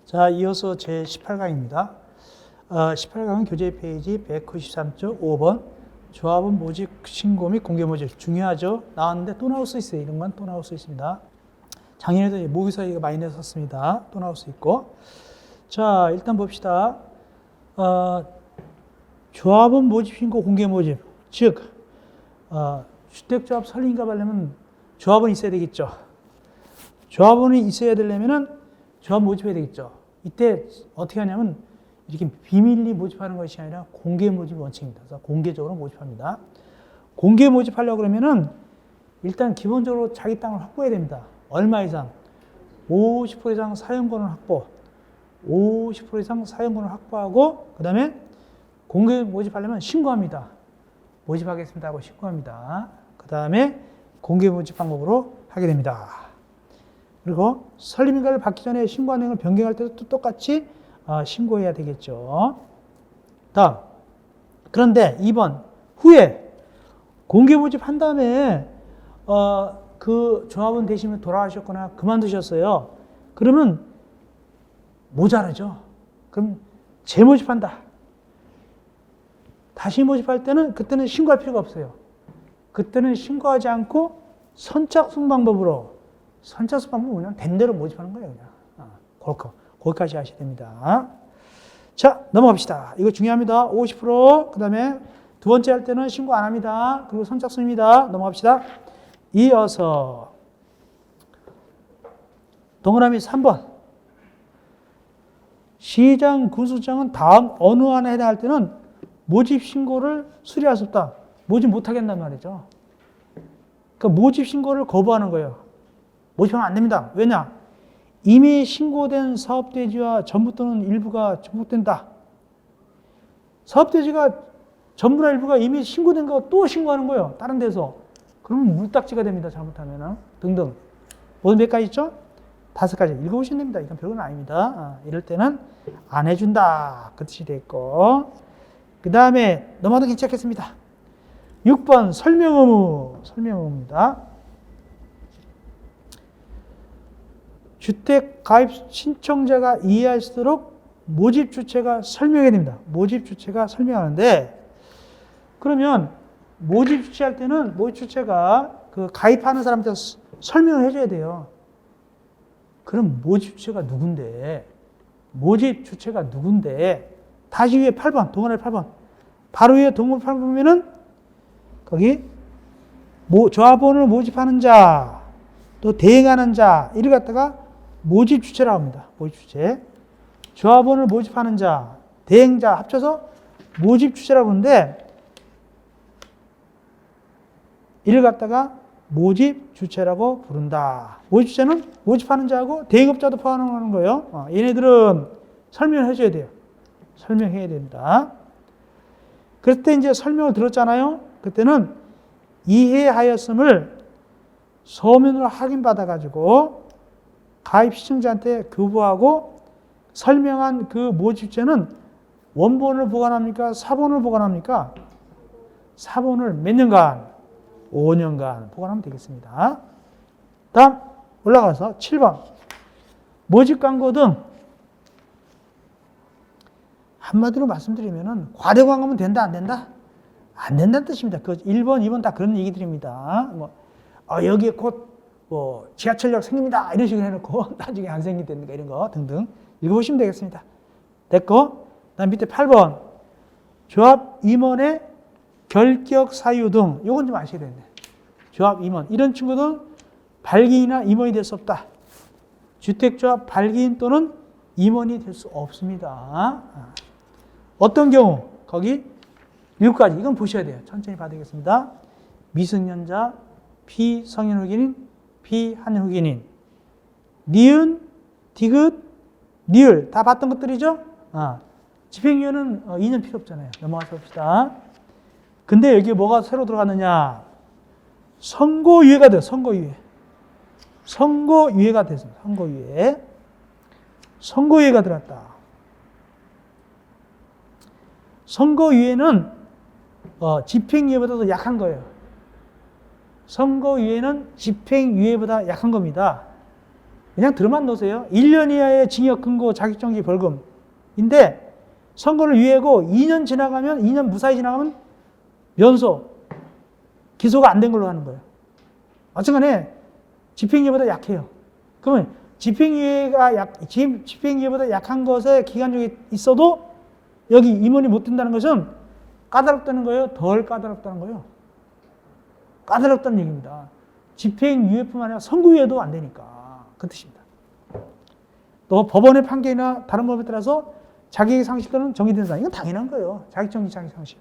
자, 이어서 제 18강입니다. 18강은 교재 페이지 193.5번. 조합원 모집 신고 및 공개 모집. 중요하죠? 나왔는데 또 나올 수 있어요. 이런 건 또 나올 수 있습니다. 작년에도 모의서가 많이 냈었습니다. 또 나올 수 있고. 자, 일단 봅시다. 조합원 모집 신고 공개 모집. 즉, 주택조합 설립인가 하려면 조합원이 있어야 되겠죠. 조합원이 있어야 되려면은 조합 모집해야 되겠죠. 이때 어떻게 하냐면 이렇게 비밀리 모집하는 것이 아니라 공개 모집 원칙입니다. 그래서 공개적으로 모집합니다. 공개 모집하려고 그러면은 일단 기본적으로 자기 땅을 확보해야 됩니다. 얼마 이상? 50% 이상 사용권을 확보. 50% 이상 사용권을 확보하고 그 다음에 공개 모집하려면 신고합니다. 모집하겠습니다 하고 신고합니다. 그 다음에 공개 모집 방법으로 하게 됩니다. 그리고 설립인가를 받기 전에 신고한 내용을 변경할 때도 또 똑같이 신고해야 되겠죠. 다음. 그런데 2번. 후에 공개 모집한 다음에 그 조합원 되시면 돌아가셨거나 그만두셨어요. 그러면 모자라죠. 그럼 재모집한다. 다시 모집할 때는 그때는 신고할 필요가 없어요. 그때는 신고하지 않고 선착순 방법으로 선착순 방법은 그냥 된 대로 모집하는 거예요. 그냥. 거기까지 하셔야 됩니다. 자, 넘어갑시다. 이거 중요합니다. 50%. 그 다음에 두 번째 할 때는 신고 안 합니다. 그리고 선착순입니다. 넘어갑시다. 이어서 동그라미 3번. 시장 군수장은 다음 어느 안에 해당할 때는 모집 신고를 수리할 수 없다. 모집 못 하겠단 말이죠. 그러니까 모집 신고를 거부하는 거예요. 모집하면 안 됩니다. 왜냐? 이미 신고된 사업대지와 전부 또는 일부가 중복된다. 사업대지가 전부나 일부가 이미 신고된 거 또 신고하는 거예요. 다른 데서. 그러면 물딱지가 됩니다. 잘못하면. 등등. 모두 몇 가지 있죠? 5가지. 읽어보시면 됩니다. 이건 별건 아닙니다. 이럴 때는 안 해준다. 그 뜻이 됐고. 그 다음에 넘어가도 괜찮겠습니다. 6번 설명 의무. 설명 의무입니다. 주택 가입 신청자가 이해할 수 있도록 모집 주체가 설명해야 됩니다. 모집 주체가 설명하는데 그러면 모집 주체할 때는 모집 주체가 그 가입하는 사람한테 설명을 해줘야 돼요. 그럼 모집 주체가 누군데? 모집 주체가 누군데? 다시 위에 8번, 동그라미 8번. 바로 위에 동그라미 8번 보면은 거기 조합원을 모집하는 자, 또 대행하는 자, 이를 갖다가 모집 주체라고 합니다. 모집 주체. 조합원을 모집하는 자, 대행자 합쳐서 모집 주체라고 하는데 이를 갖다가 모집 주체라고 부른다. 모집 주체는 모집하는 자하고 대행업자도 포함하는 거예요. 얘네들은 설명을 해줘야 돼요. 설명해야 됩니다. 그럴 때 이제 설명을 들었잖아요. 그때는 이해하였음을 서면으로 확인받아가지고 가입 시청자한테 교부하고 설명한 그 모집주체는 원본을 보관합니까? 사본을 보관합니까? 사본을 몇 년간? 5년간 보관하면 되겠습니다. 다음 올라가서 7번. 모집 광고 등 한마디로 말씀드리면 과대 광고면 된다 안 된다? 안 된다는 뜻입니다. 그 1번, 2번 다 그런 얘기 드립니다. 여기에 곧 지하철역 생깁니다. 이런 식으로 해놓고 나중에 안 생긴다든가 이런 거 등등 읽어보시면 되겠습니다. 됐고, 다음 밑에 8번. 조합 임원의 결격 사유 등 요건 좀 아셔야 되는데 조합 임원 이런 친구들은 발기인이나 임원이 될 수 없다. 주택조합 발기인 또는 임원이 될 수 없습니다. 어떤 경우? 거기 7가지. 이건 보셔야 돼요. 천천히 봐야겠습니다. 미성년자, 피성인 흑인인, 피한인 흑인인, 니은, 디귿, 리을 다 봤던 것들이죠? 집행유예는 2년 필요 없잖아요. 넘어가서 봅시다. 근데 여기 뭐가 새로 들어갔느냐? 선고유예가 돼요. 선고유예. 선고유예가 됐습니다. 선고유예. 선고유예가 들어갔다. 선고유예는 집행유예보다도 약한 거예요. 선고유예는 집행유예보다 약한 겁니다. 그냥 들어만 놓으세요. 1년 이하의 징역, 금고, 자격정지, 벌금인데 선고를 유예고 2년 지나가면 2년 무사히 지나가면 면소, 기소가 안 된 걸로 하는 거예요. 어쨌간에 집행유예보다 약해요. 그러면 집행유예보다 약한 것에 기간적이 있어도 여기 임원이 못 든다는 것은 까다롭다는 거예요? 덜 까다롭다는 거예요? 까다롭다는 얘기입니다. 집행유예뿐만 아니라 선고유예도 안 되니까. 그 뜻입니다. 또 법원의 판결이나 다른 법에 따라서 자격의 상실 또는 정지된 사항. 이건 당연한 거예요. 자격정지, 자격상실.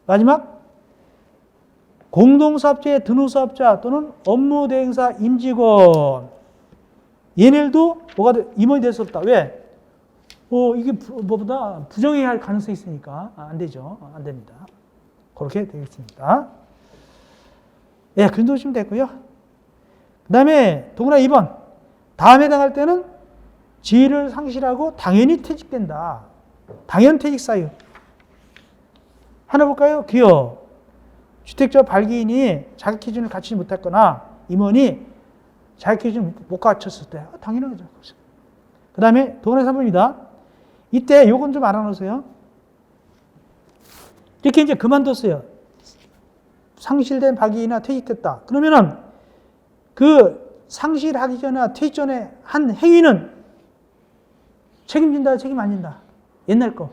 마지막, 공동사업자의 등록사업자 또는 업무대행사 임직원. 얘네들도 임원이 될 수 없다. 왜? 이게 뭐보다 부정행위할 가능성이 있으니까 안 되죠. 안 됩니다. 그렇게 되겠습니다. 예, 그 정도 보시면 됐고요. 그 다음에 동그라 2번. 다음에 당할 때는 지위를 상실하고 당연히 퇴직된다. 당연 퇴직 사유. 하나 볼까요? 기여. 주택자 발기인이 자격 기준을 갖추지 못했거나 임원이 자격 기준을 못 갖췄을 때 당연한 거죠. 그 다음에 동그라 3번입니다. 이때 요건 좀 알아놓으세요. 이렇게 이제 그만뒀어요. 상실된 발기인이나 퇴직됐다. 그러면은 그 상실하기 전에 퇴직 전에 한 행위는 책임진다, 책임 안 진다. 옛날 거.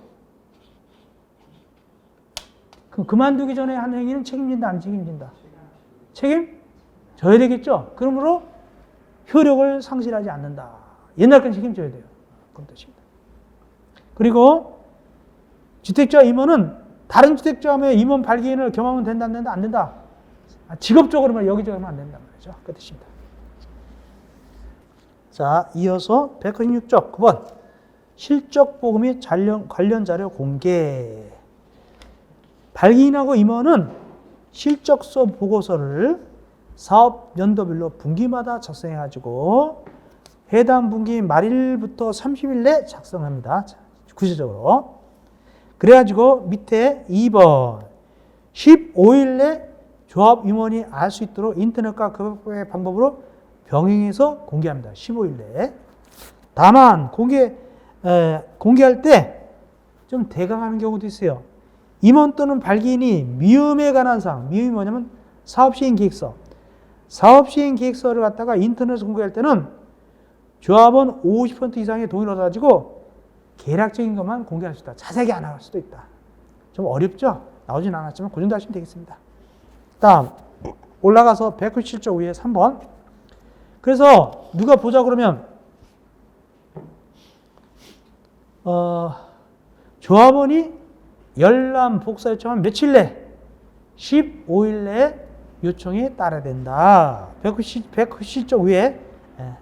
그만두기 전에 한 행위는 책임진다, 안 책임진다. 책임져야 되겠죠. 그러므로 효력을 상실하지 않는다. 옛날 건 책임져야 돼요. 그런 뜻입니다. 그리고 주택자 임원은 다른 주택자의 임원 발기인을 겸하면 된다, 안 된다? 안 된다. 직업적으로만 여기저기만 안 된단 말이죠. 그 뜻입니다. 자, 이어서 196쪽 9번. 실적보고 및 관련 자료 공개. 발기인하고 임원은 실적서 보고서를 사업 연도별로 분기마다 작성해가지고 해당 분기 말일부터 30일 내 작성합니다. 구체적으로. 그래가지고 밑에 2번 15일 내 조합 임원이 알 수 있도록 인터넷과 그 방법으로 병행해서 공개합니다. 15일 내에. 다만 공개할 때 좀 대강하는 경우도 있어요. 임원 또는 발기인이 미음에 관한 사항, 미음이 뭐냐면 사업시행계획서. 사업시행계획서를 갖다가 인터넷에서 공개할 때는 조합원 50% 이상의 동의를 얻어가지고 계략적인 것만 공개할 수 있다. 자세하게 안 나갈 수도 있다. 좀 어렵죠? 나오진 않았지만 그 정도 하시면 되겠습니다. 다음 올라가서 197쪽 위에 3번. 그래서 누가 보자 그러면 조합원이 열람 복사 요청하면 며칠 내? 15일 내에 요청이 따라야 된다. 197쪽 위에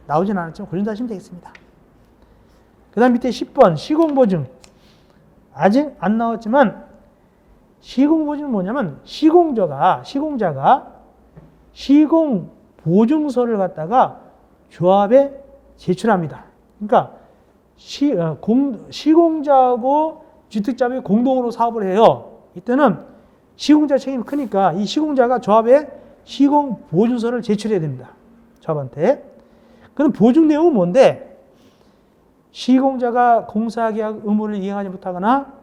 나오진 않았지만 그 정도 하시면 되겠습니다. 그 다음 밑에 10번 시공보증. 아직 안 나왔지만 시공보증은 뭐냐면 시공자가 시공보증서를 갖다가 조합에 제출합니다. 그러니까 시공자하고 주택자비 공동으로 사업을 해요. 이때는 시공자 책임이 크니까 이 시공자가 조합에 시공보증서를 제출해야 됩니다. 조합한테. 그럼 보증 내용은 뭔데? 시공자가 공사계약 의무를 이행하지 못하거나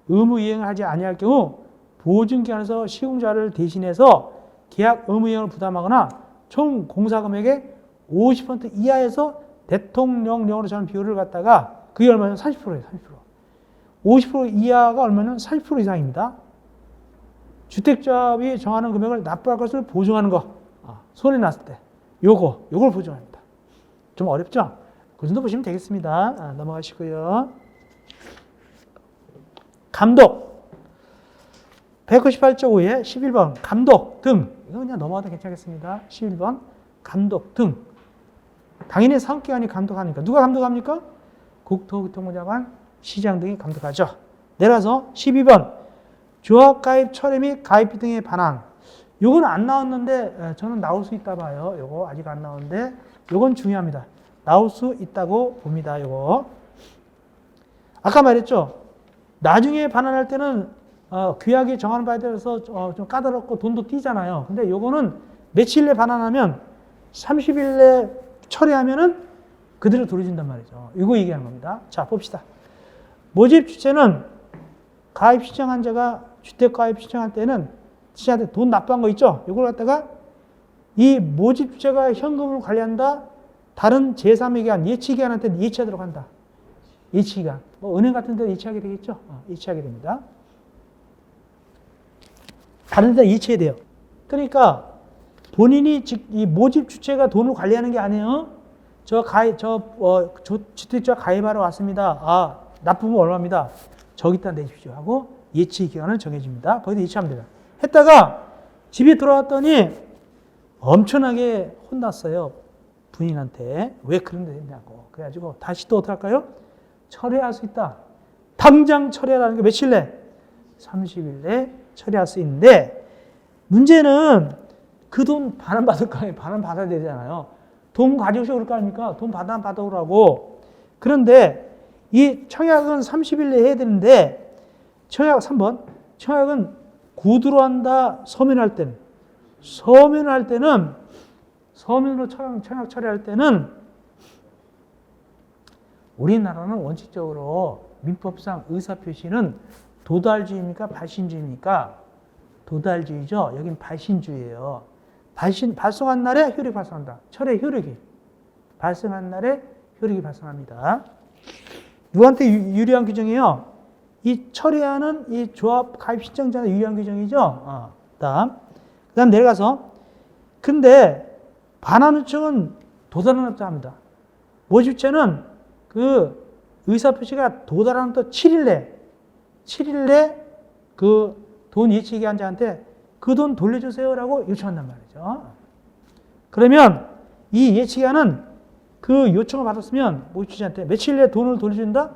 의무 이행을 하지 아니할 경우 보증기관에서 시공자를 대신해서 계약 의무 이행을 부담하거나 총 공사 금액의 50% 이하에서 대통령령으로 정한 비율을 갖다가 그게 얼마냐면 30%예요. 50% 이하가 얼마냐면 30% 이상입니다. 주택자비 정하는 금액을 납부할 것을 보증하는 거. 손해 났을 때 요걸 보증합니다. 좀 어렵죠? 그 정도 보시면 되겠습니다. 넘어가시고요. 감독. 198쪽 위에 11번 감독 등. 이거 그냥 넘어가도 괜찮겠습니다. 11번 감독 등. 당연히 사업기관이 감독하니까. 누가 감독합니까? 국토교통부장관, 시장 등이 감독하죠. 내려서 12번 조합가입 철회 및 가입비 등의 반환. 요건 안 나왔는데 저는 나올 수 있다 봐요. 요거 아직 안 나오는데 요건 중요합니다. 나올 수 있다고 봅니다. 요거. 아까 말했죠. 나중에 반환할 때는 규약이 정하는 바에 따라서 좀 까다롭고 돈도 뛰잖아요. 근데 요거는 며칠 내 반환하면 30일 내 처리하면은 그대로 돌려준단 말이죠. 이거 얘기하는 겁니다. 자, 봅시다. 모집 주체는 가입 신청한 자가 주택 가입 신청할 때는 시장한테 돈 납부한 거 있죠? 이걸 갖다가 이 모집 주체가 현금으로 관리한다. 다른 제3의 예치기관한테 예치하도록 한다. 예치기관. 뭐 은행 같은 데 예치하게 되겠죠? 예치하게 됩니다. 다른 데 예치해야 돼요. 그러니까 본인이 이 모집 주체가 돈을 관리하는 게 아니에요. 주택자 가입하러 왔습니다. 아, 납부금 얼마입니다. 저기다 내십시오 하고 예치 기간을 정해줍니다. 거기다 예치하면 돼요. 했다가 집에 돌아왔더니 엄청나게 혼났어요. 부인한테. 왜 그런 데 했냐고. 그래가지고 다시 또 어떻게 할까요? 철회할 수 있다. 당장 철회하라는 게 며칠 내? 30일 내 처리할 수 있는데 문제는 그 돈 반환받을 거 아니에요. 반환받아야 되잖아요. 돈 가져오시고 그럴 거 아닙니까? 돈 받아오라고. 그런데 이 청약은 30일 내에 해야 되는데 청약 3번 청약은 구두로 한다. 서면할 때는 서면으로 청약 처리할 때는 우리나라는 원칙적으로 민법상 의사표시는 도달주의입니까? 발신주의입니까? 도달주의죠. 여긴 발신주의예요. 발송한 날에 효력이 발생한다. 철회 효력이. 발생한 날에 효력이 발생합니다. 누구한테 유리한 규정이에요? 이 철회하는 이 조합 가입 신청자는 유리한 규정이죠. 다음 내려가서 근데 반환 요청은 도달한 날부터 합니다. 모집죄는 그 의사표시가 도달하는 또 7일 내 그 돈 예치기관자한테 그 돈 돌려주세요라고 요청한단 말이죠. 그러면 이 예치기관은 그 요청을 받았으면 모집주한테 며칠 내에 돈을 돌려준다?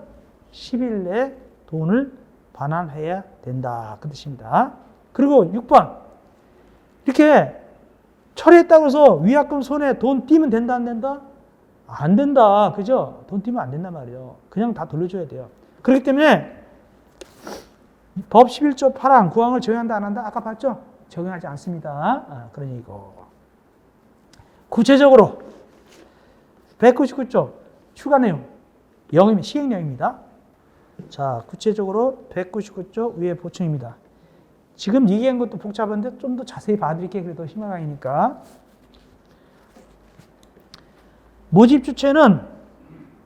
10일 내에 돈을 반환해야 된다. 그 뜻입니다. 그리고 6번. 이렇게 처리했다고 해서 위약금 손에 돈 띄면 된다, 안 된다? 안 된다. 그죠? 돈 띄면 안 된단 말이에요. 그냥 다 돌려줘야 돼요. 그렇기 때문에 법 11조 8항 9항을 적용한다, 안 한다? 아까 봤죠? 적용하지 않습니다. 그런 얘기고. 구체적으로 199조 추가 내용 시행령입니다. 자, 구체적으로 199조 위에 보충입니다. 지금 얘기한 것도 복잡한데 좀 더 자세히 봐드릴게요. 그래도 희망강이니까. 모집 주체는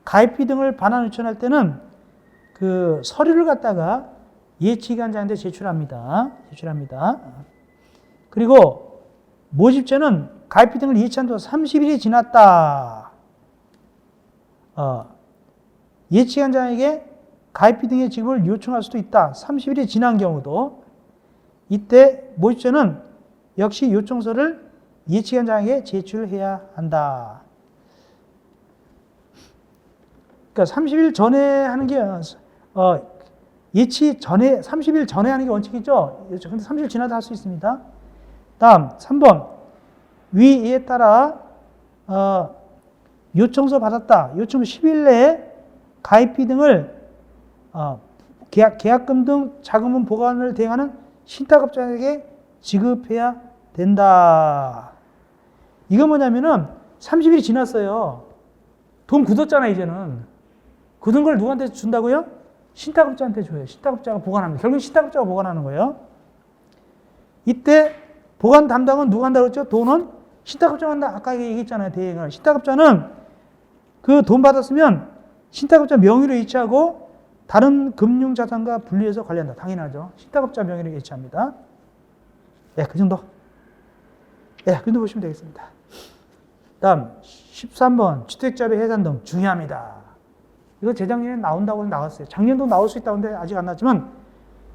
가입비 등을 반환 요청할 때는 그 서류를 갖다가 예치기관자한테 제출합니다. 그리고 모집죄는 가입비 등을 예치한 지 30일이 지났다. 예치기관자에게 가입비 등의 지급을 요청할 수도 있다. 30일이 지난 경우도 이때 모집죄는 역시 요청서를 예치기관자에게 제출해야 한다. 그러니까 30일 전에 하는 게 예치 전에 30일 전에 하는 게 원칙이죠. 그런데 30일 지나도 할 수 있습니다. 다음 3번 위에 따라 요청서 받았다. 요청 10일 내에 가입비 등을 계약금 등 자금은 보관을 대행하는 신탁업자에게 지급해야 된다. 이건 뭐냐면은 30일이 지났어요. 돈 굳었잖아 이제는. 굳은 걸 누구한테 준다고요? 신탁업자한테 줘요. 신탁업자가 보관합니다. 결국 신탁업자가 보관하는 거예요. 이때 보관 담당은 누가 한다고 했죠? 돈은 신탁업자가 한다. 아까 얘기했잖아요. 대행을. 신탁업자는 그 돈 받았으면 신탁업자 명의로 예치하고 다른 금융자산과 분리해서 관리한다. 당연하죠. 신탁업자 명의로 예치합니다. 네, 그 정도. 네, 그 정도 보시면 되겠습니다. 다음 13번 주택자비 해산 등 중요합니다. 이거 재작년에 나온다고 나왔어요. 작년도 나올 수 있다고 하는데 아직 안 나왔지만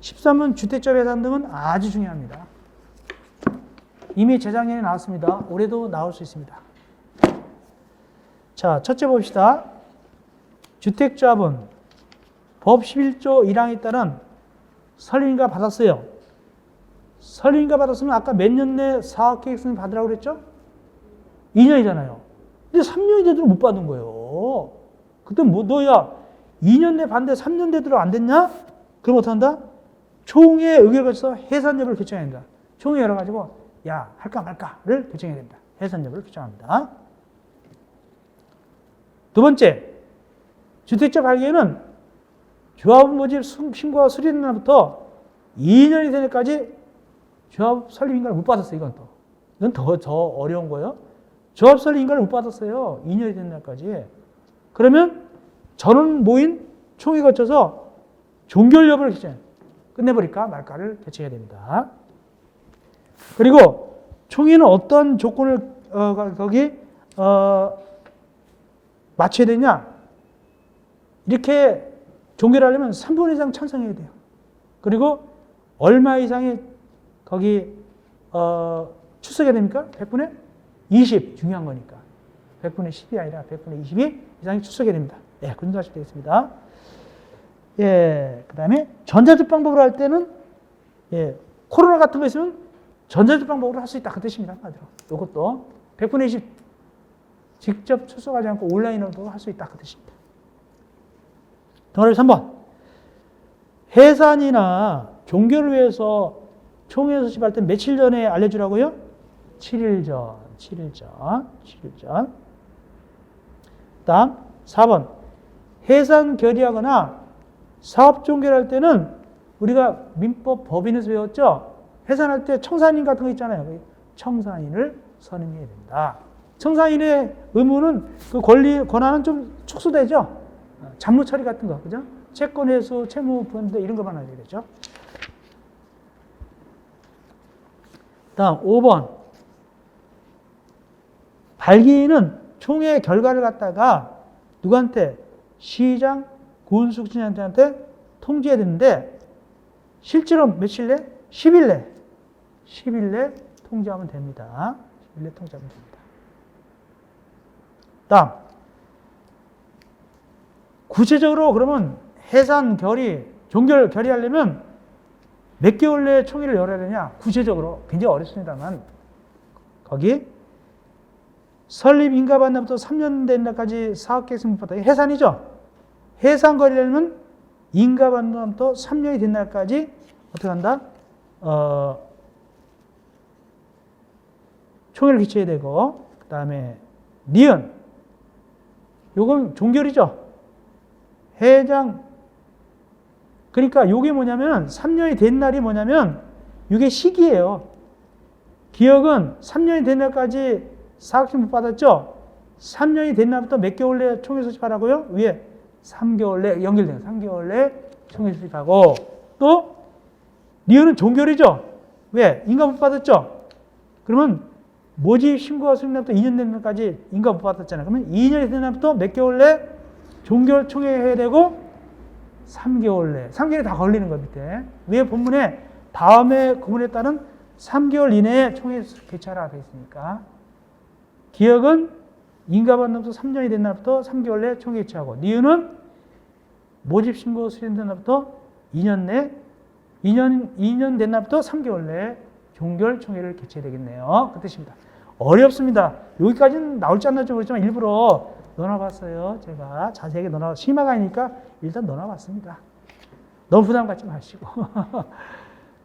13번 주택자비 해산 등은 아주 중요합니다. 이미 재작년에 나왔습니다. 올해도 나올 수 있습니다. 자, 첫째 봅시다. 주택조합은 법 11조 1항에 따른 설립인가 받았어요. 설립인가 받았으면 아까 몇 년 내 사업계획서를 받으라고 그랬죠? 2년이잖아요. 근데 3년이 되도록 못 받은 거예요. 그때 뭐 너야 2년 내 반대 3년 되도록 안 됐냐? 그럼 어떡한다? 총회 의결을 거쳐서 해산 여부를 결정해야 된다. 총회 열어가지고 야 할까 말까를 결정해야 된다. 해산 여부를 결정합니다. 두 번째, 주택자 발기에는 조합 모집 신고가 수리된 날부터 2년이 되는 날까지 조합 설립 인가를 못 받았어요. 이건 더 어려운 거예요. 조합 설립 인가를 못 받았어요. 2년이 되는 날까지. 그러면 전원 모인 총회 거쳐서 종결 여부를 끝내버릴까 말까를 결정해야 됩니다. 그리고 총회는 어떤 조건을 맞춰야 되냐? 이렇게 종결하려면 3분 이상 찬성해야 돼요. 그리고 얼마 이상이 출석해야 됩니까? 100분의 20 중요한 거니까. 100분의 10이 아니라 100분의 20이 이상이 출석해야 됩니다. 예, 그 정도 하시면 되겠습니다. 예, 그 다음에 전자적 방법으로 할 때는, 예, 코로나 같은 거 있으면 전자적 방법으로 할 수 있다. 그 뜻입니다. 이것도 100분의 20 직접 출석하지 않고 온라인으로도 할 수 있다. 그 뜻입니다. 동아리 3번. 해산이나 종결을 위해서 총회 소집할 때 며칠 전에 알려주라고요? 7일 전. 다음 4번. 해산 결의하거나 사업 종결할 때는 우리가 민법 법인에서 배웠죠? 해산할 때 청산인 같은 거 있잖아요. 청산인을 선임해야 된다. 청산인의 의무는 그 권한은 좀 축소되죠? 잡무 처리 같은 거, 그죠? 채권 회수, 채무 분배 이런 것만 하게 되죠. 다음 5번. 발기인은 총회 결과를 갖다가 누구한테? 시장, 군수진한테 통지해야 되는데 실제로 며칠 내? 10일 내. 10일 내 통지하면 됩니다. 10일 내 통지하면 됩니다. 다음. 구체적으로 그러면 해산 결의, 종결 결의하려면 몇 개월 내에 총회를 열어야 되냐? 구체적으로 굉장히 어렵습니다만 거기 설립 인가받는 날부터 3년 된 날까지 사업계획서부터 해산이죠. 해산 거래하려면 인가받는 날부터 3년이 된 날까지 어떻게 한다? 총회를 개최해야 되고, 그 다음에 니은, 요건 종결이죠. 회장, 그러니까 요게 뭐냐면 3년이 된 날이 뭐냐면 이게 시기예요. 기억은 3년이 된 날까지 사학식 못 받았죠? 3년이 된 날부터 몇 개월 내에 총회 소집하라고요? 위에 3개월 내 연결돼요. 3개월 내 총회 소집하고, 또 니은은 종결이죠? 왜? 인가 못 받았죠? 그러면 모집 신고가 수립 날부터 2년 된 날까지 인가 못 받았잖아요. 그러면 2년이 된 날부터 몇 개월 내 종결 총회 해야 되고 3개월 내. 3개월이 다 걸리는 거 밑에. 위에 본문에 다음에 구문에 따른 3개월 이내에 총회 개최하라 되어 있으니까. 기억은 인가받는 날부터 3년이 된 날부터 3개월 내에 총회 개최하고, 니은은 모집 신고 수립된 날부터 2년 된 날부터 3개월 내에 종결 총회를 개최해야 되겠네요. 그 뜻입니다. 어렵습니다. 여기까지는 나올지 안 나올지 모르지만 일부러 넣어봤어요. 제가 자세하게 심화가 아니니까 일단 넣어봤습니다. 너무 부담 갖지 마시고.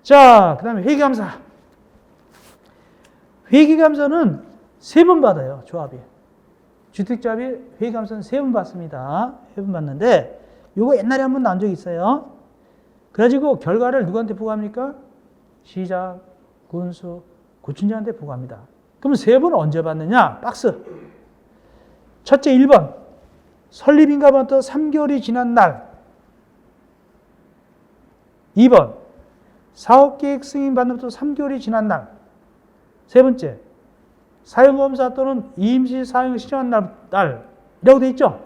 자, 그 다음에 회계감사. 회계감사는 3번 받아요, 조합이. 주택조합이 회계감사는 3번 받습니다. 3번 받는데, 요거 옛날에 한번 나온 적이 있어요. 그래가지고 결과를 누구한테 보고합니까? 시장, 군수, 구춘장한테 보고합니다. 그럼 3번은 언제 받느냐? 박스. 첫째 1번. 설립인가부터 3개월이 지난 날. 2번. 사업계획 승인 받는부터 3개월이 지난 날. 세 번째. 사용검사 또는 임시 사용 시정한 날이라고 되어 있죠?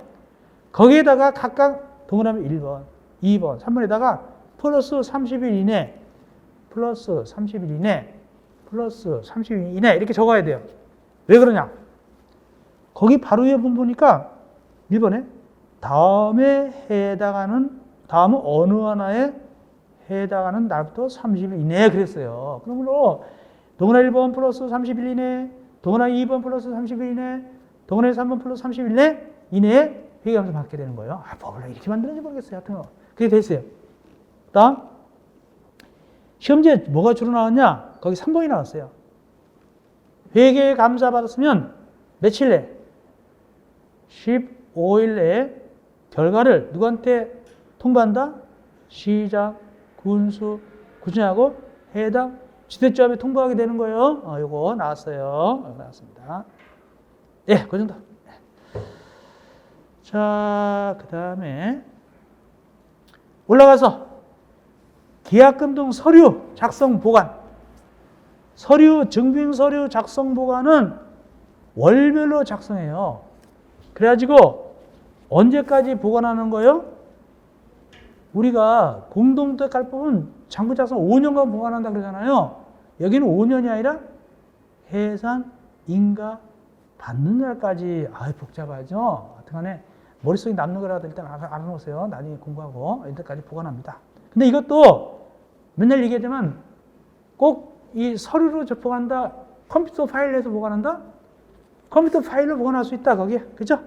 거기에다가 각각 동그라미 1번, 2번, 3번에다가 플러스 30일 이내, 플러스 30일 이내, 플러스 30일 이내 이렇게 적어야 돼요. 왜 그러냐? 거기 바로 위에 보니까 1번에 다음은 어느 하나에 해당하는 날부터 30일 이내에 그랬어요. 그러므로 동그라미 1번 플러스 30일 이내, 동그라미 2번 플러스 30일 이내, 동그라미 3번 플러스 30일 이내에 회계감사 받게 되는 거예요. 뭘 이렇게 만드는지 모르겠어요. 하여튼 그게 됐어요. 다음 시험지에 뭐가 주로 나왔냐? 거기 3번이 나왔어요. 회계감사 받았으면 며칠 내? 5일 내에 결과를 누구한테 통보한다? 시장, 군수, 구청하고 해당 지대조합에 통보하게 되는 거예요. 요거 나왔어요. 나왔습니다. 예, 그 정도. 자, 그 다음에 올라가서 계약금 등 서류 작성 보관. 서류, 증빙 서류 작성 보관은 월별로 작성해요. 그래가지고 언제까지 보관하는 거예요? 우리가 공동택할법은 장부 작성 5년간 보관한다 그러잖아요. 여기는 5년이 아니라 해산, 인가, 받는 날까지. 복잡하죠? 어떡하네. 머릿속에 남는 거라도 일단 알아놓으세요. 나중에 공부하고 이때까지 보관합니다. 근데 이것도 맨날 얘기하지만 꼭 이 서류로 보관한다, 컴퓨터 파일에서 보관한다? 컴퓨터 파일로 보관할 수 있다, 거기에. 그죠?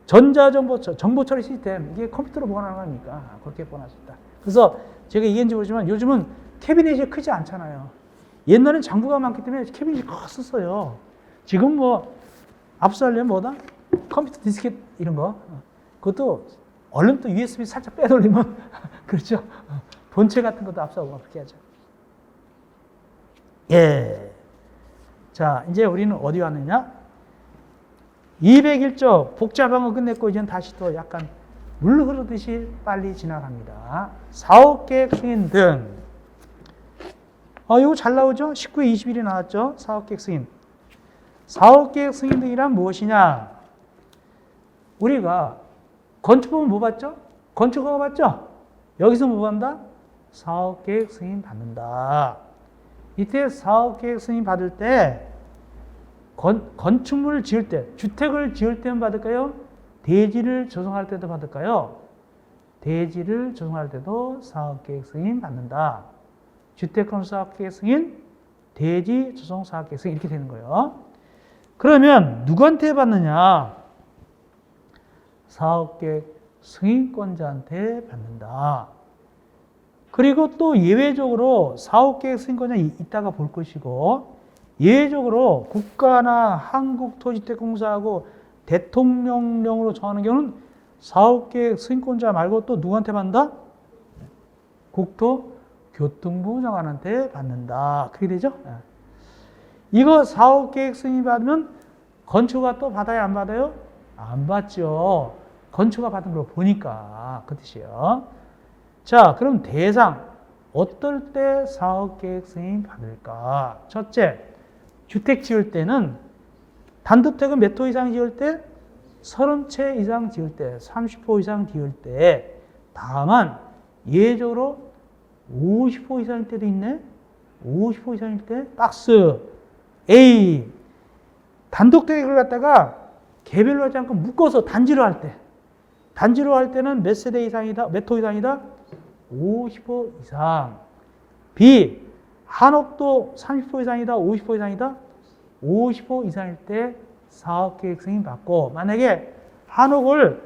정보 처리 시스템, 이게 컴퓨터로 보관하는 거니까 그렇게 보관할 수 있다. 그래서 제가 얘기했는지 모르지만 요즘은 캐비넷이 크지 않잖아요. 옛날엔 장부가 많기 때문에 캐비넷이 컸었어요. 지금 뭐 압수하려면 뭐다? 컴퓨터 디스켓 이런 거. 그것도 얼른 또 USB 살짝 빼돌리면 그렇죠. 본체 같은 것도 압수하고 그렇게 하죠. 예. 자, 이제 우리는 어디 왔느냐? 201조 복잡한 거 끝냈고 이제는 다시 또 약간 물 흐르듯이 빨리 지나갑니다. 사업계획 승인 등. 이거 잘 나오죠? 19에 21이 나왔죠? 사업계획 승인. 사업계획 승인 등이란 무엇이냐? 우리가 건축법은 뭐 봤죠? 건축허가 봤죠? 여기서 뭐 받는다? 사업계획 승인 받는다. 이때 사업계획 승인 받을 때 건축물을 지을 때, 주택을 지을 때만 받을까요? 대지를 조성할 때도 받을까요? 대지를 조성할 때도 사업계획 승인 받는다. 주택건설 사업계획 승인, 대지 조성 사업계획 승인 이렇게 되는 거예요. 그러면 누구한테 받느냐? 사업계획 승인권자한테 받는다. 그리고 또 예외적으로 사업계획 승인권자 이따가 볼 것이고, 예외적으로 국가나 한국토지주택공사하고 대통령령으로 정하는 경우는 사업계획 승인권자 말고 또 누구한테 받는다? 국토교통부 장관한테 받는다. 그렇게 되죠? 이거 사업계획 승인 받으면 건축가 또 받아야 안 받아요? 안 받죠. 건축가 받은 걸 보니까 그 뜻이에요. 자, 그럼 대상 어떨 때 사업계획 승인 받을까? 첫째, 주택 지을 때는 단독택은 몇 호 이상 지을 때? 30채 이상 지을 때, 30호 이상 지을 때. 다만 예외적으로 50호 이상일 때도 있네. 50호 이상일 때 박스 A. 단독택을 갖다가 개별로 하지 않고 묶어서 단지로 할 때. 단지로 할 때는 몇 세대 이상이다? 몇 호 이상이다? 50호 이상. B. 한옥도 30호 이상이다? 50호 이상이다? 50호 이상일 때 사업계획 승인 받고, 만약에 한옥을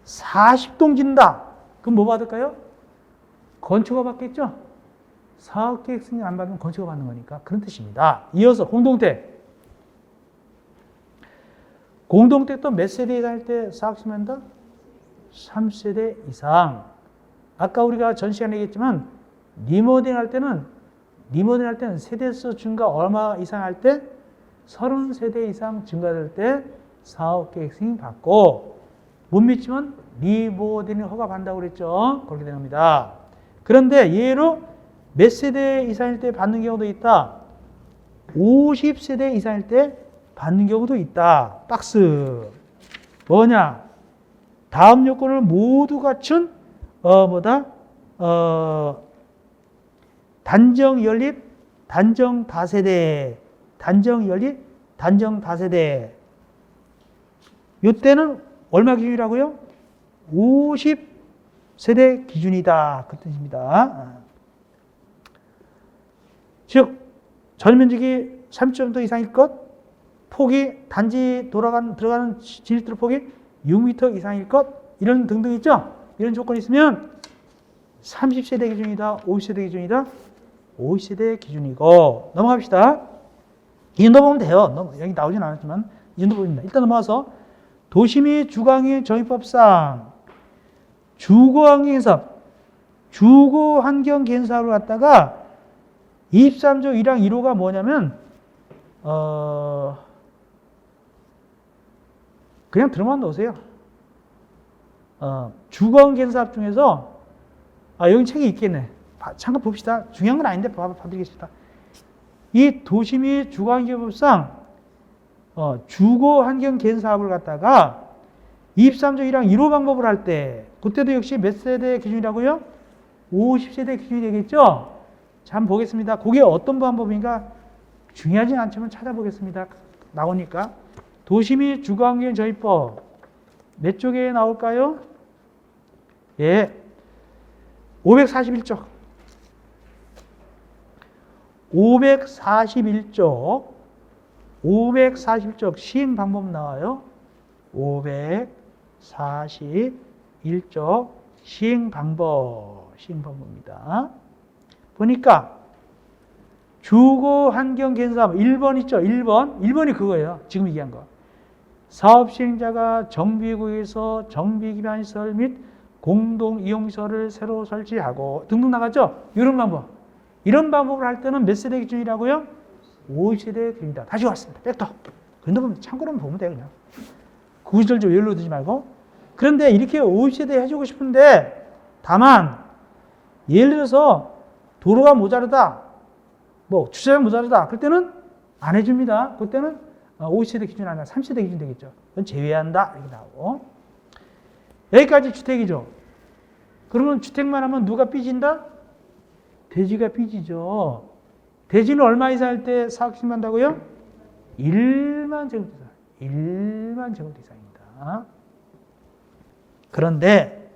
40동 짓는다. 그럼 뭐 받을까요? 건축허가 받겠죠? 사업계획 승인 안 받으면 건축허가 받는 거니까 그런 뜻입니다. 이어서 공동택. 공동택도 몇 세대 이상일 때 사업 승인한다? 3세대 이상. 아까 우리가 전 시간에 얘기했지만 리모델링 할 때는 세대수 증가 얼마 이상 할 때 30세대 이상 증가될 때 사업계획 승인 받고, 못 믿지만 리모델링 허가 받는다고 그랬죠. 그렇게 되는 겁니다. 그런데 예로 몇 세대 이상일 때 받는 경우도 있다. 50세대 이상일 때 받는 경우도 있다. 박스. 뭐냐? 다음 요건을 모두 갖춘 단정 연립, 단정 다세대, 단정 연립, 단정 다세대. 이때는 얼마 기준이라고요? 50세대 기준이다. 그 뜻입니다. 즉, 전면적이 30m 이상일 것, 폭이 단지 들어가는 진입도로 폭이 6m 이상일 것, 이런 등등 있죠? 이런 조건이 있으면 30세대 기준이다, 50세대 기준이다, 50세대 기준이고. 넘어갑시다. 이 정도 보면 돼요. 여기 나오진 않았지만 이 정도 보입니다. 일단 넘어가서 도시 및 주거환경 정의법상 주거환경에서 주거환경개선사업을 갖다가 23조 1항 1호가 뭐냐면 그냥 들어만 놓으세요. 주거환경사업 중에서 여기 책이 있겠네. 잠깐 봅시다. 중요한 건 아닌데 봐드리겠습니다. 이 도시 및 주거환경법상 주거환경개선사업을 갖다가 23조 1항 1호 방법을 할 때 그때도 역시 몇 세대 기준이라고요? 50세대 기준이 되겠죠? 자, 한번 보겠습니다. 그게 어떤 방법인가 중요하진 않지만 찾아보겠습니다. 나오니까. 도시 및 주거환경 정의법 몇 쪽에 나올까요? 예, 541쪽. 541쪽 시행 방법 나와요. 541쪽 시행 방법입니다. 보니까 주거환경개선사업 1번 있죠. 1번이 그거예요. 지금 얘기한 거. 사업 시행자가 정비구역에서 정비기반시설 및 공동이용시설을 새로 설치하고 등등 나가죠. 이런 방법. 이런 방법을 할 때는 몇 세대 기준이라고요? 50세대 기준이다. 다시 왔습니다. 백도. 그런데 참고로만 보면 돼요. 그냥. 구시절 좀 열로 두지 말고. 그런데 이렇게 50세대 해주고 싶은데 다만 예를 들어서 도로가 모자르다. 뭐 주차장 모자르다. 그럴 때는 안 해줍니다. 그때는 50세대 기준 아니라 30세대 기준 되겠죠. 그건 제외한다. 이렇게 나오고. 여기까지 주택이죠. 그러면 주택만 하면 누가 삐진다? 대지가 삐지죠. 대지는 얼마 이상 할 때 사업심 한다고요? 1만 제곱미터. 1만 제곱미터입니다. 그런데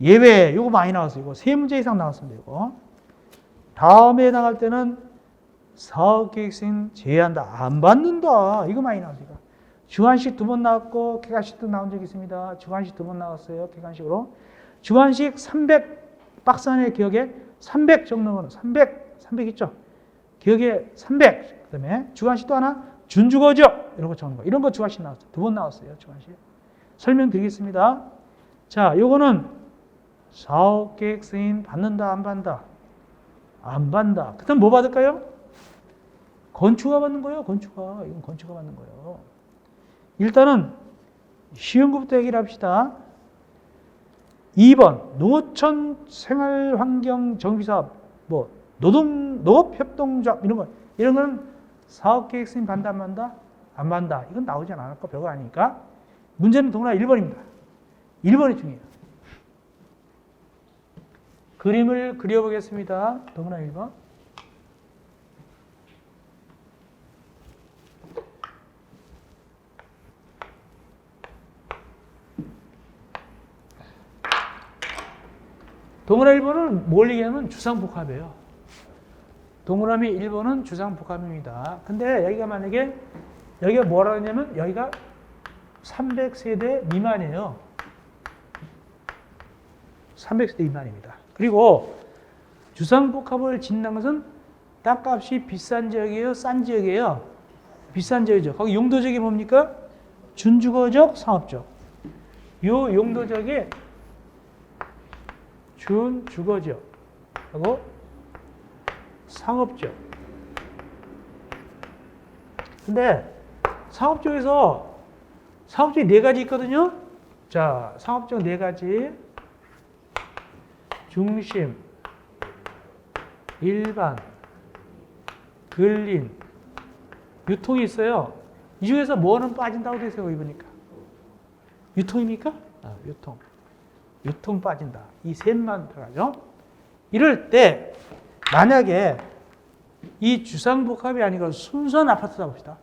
예외, 요거 많이 나왔어요. 이거 3문제 이상 나왔습니다. 이거. 다음에 나갈 때는 사업계획서인 제외한다. 안 받는다. 이거 많이 나왔어요. 이거. 주관식 2번 나왔고 객관식도 나온 적이 있습니다. 주관식 2번 나왔어요. 객관식으로. 주관식 300 박스 안에 기억에 300 적는 거는 300 있죠. 기억에 300. 그다음에 주관식 또 하나 준주거죠. 이런 거 적는 거. 이런 거 주관식 나왔어요. 2번 나왔어요. 주관식. 설명드리겠습니다. 자, 요거는 사업계획 승인 받는다, 안 받는다? 안 받는다. 그다음 뭐 받을까요? 건축가 받는 거예요. 건축가. 이건 건축가 받는 거예요. 일단은 쉬운 것부터 얘기를 합시다. 2번 농어촌 생활환경 정비사업, 뭐 농업협동조합 이런 거는 사업계획 승인 받는다, 안 받는다? 안 받는다. 이건 나오지 않을 거 별거 아니니까. 문제는 동그라미 1번입니다. 1번이 중요해요. 그림을 그려보겠습니다. 동그라미 1번. 동그라미 1번은 뭘 얘기하면 주상복합이에요. 동그라미 1번은 주상복합입니다. 근데 여기가 만약에 여기가 뭐라고 하냐면 여기가 300세대 미만이에요. 300세대 미만입니다. 그리고 주상복합을 짓는 것은 땅값이 비싼 지역이에요? 싼 지역이에요? 비싼 지역이죠. 거기 용도적이 뭡니까? 준주거적, 상업적. 요 용도적이 준주거적 하고 상업적. 근데 상업적에서 상업적이 4가지 있거든요. 자, 상업적 4가지. 중심, 일반, 근린, 유통이 있어요. 이 중에서 뭐는 빠진다고 되세요? 보니까 유통입니까? 유통. 유통 빠진다. 이 셋만 들어가죠. 이럴 때 만약에 이 주상복합이 아니고 순선 아파트다 봅시다.